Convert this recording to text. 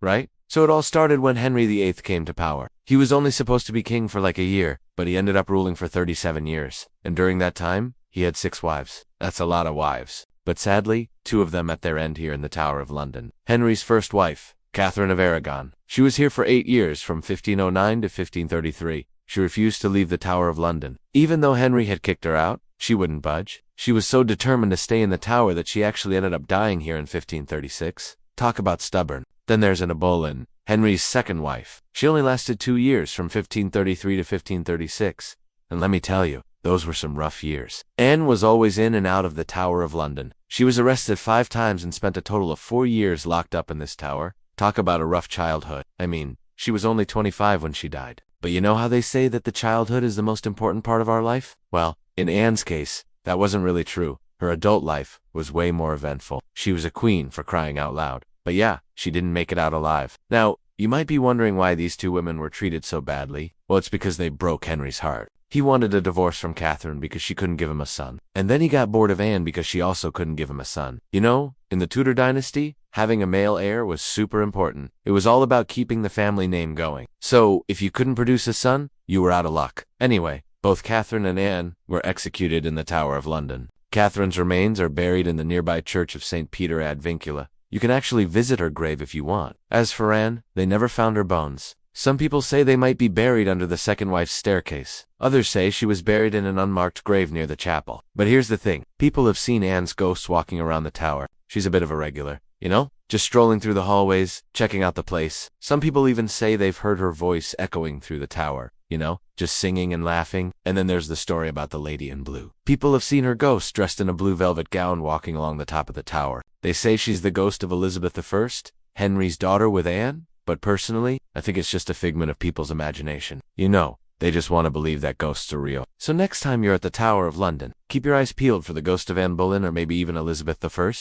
right? So it all started when Henry VIII came to power. He was only supposed to be king for like a year, but he ended up ruling for 37 years. And during that time, he had 6 wives. That's a lot of wives. But sadly, 2 of them met their end here in the Tower of London. Henry's first wife, Catherine of Aragon. She was here for 8 years, from 1509 to 1533. She refused to leave the Tower of London. Even though Henry had kicked her out, she wouldn't budge. She was so determined to stay in the tower that she actually ended up dying here in 1536. Talk about stubborn. Then there's Anne Boleyn, Henry's second wife. She only lasted 2 years, from 1533 to 1536. And let me tell you, those were some rough years. Anne was always in and out of the Tower of London. She was arrested 5 times and spent a total of 4 years locked up in this tower. Talk about a rough childhood. I mean, she was only 25 when she died. But you know how they say that the childhood is the most important part of our life? Well, in Anne's case, that wasn't really true. Her adult life was way more eventful. She was a queen, for crying out loud. But yeah, she didn't make it out alive. Now, you might be wondering why these 2 women were treated so badly. Well, it's because they broke Henry's heart. He wanted a divorce from Catherine because she couldn't give him a son. And then he got bored of Anne because she also couldn't give him a son. You know, in the Tudor dynasty, having a male heir was super important. It was all about keeping the family name going. So, if you couldn't produce a son, you were out of luck. Anyway, both Catherine and Anne were executed in the Tower of London. Catherine's remains are buried in the nearby church of St. Peter ad Vincula. You can actually visit her grave if you want. As for Anne, they never found her bones. Some people say they might be buried under the second wife's staircase. Others say she was buried in an unmarked grave near the chapel. But here's the thing. People have seen Anne's ghost walking around the tower. She's a bit of a regular, you know? Just strolling through the hallways, checking out the place. Some people even say they've heard her voice echoing through the tower, you know? Just singing and laughing. And then there's the story about the lady in blue. People have seen her ghost dressed in a blue velvet gown walking along the top of the tower. They say she's the ghost of Elizabeth I, Henry's daughter with Anne. But personally, I think it's just a figment of people's imagination. You know, they just want to believe that ghosts are real. So next time you're at the Tower of London, keep your eyes peeled for the ghost of Anne Boleyn or maybe even Elizabeth I.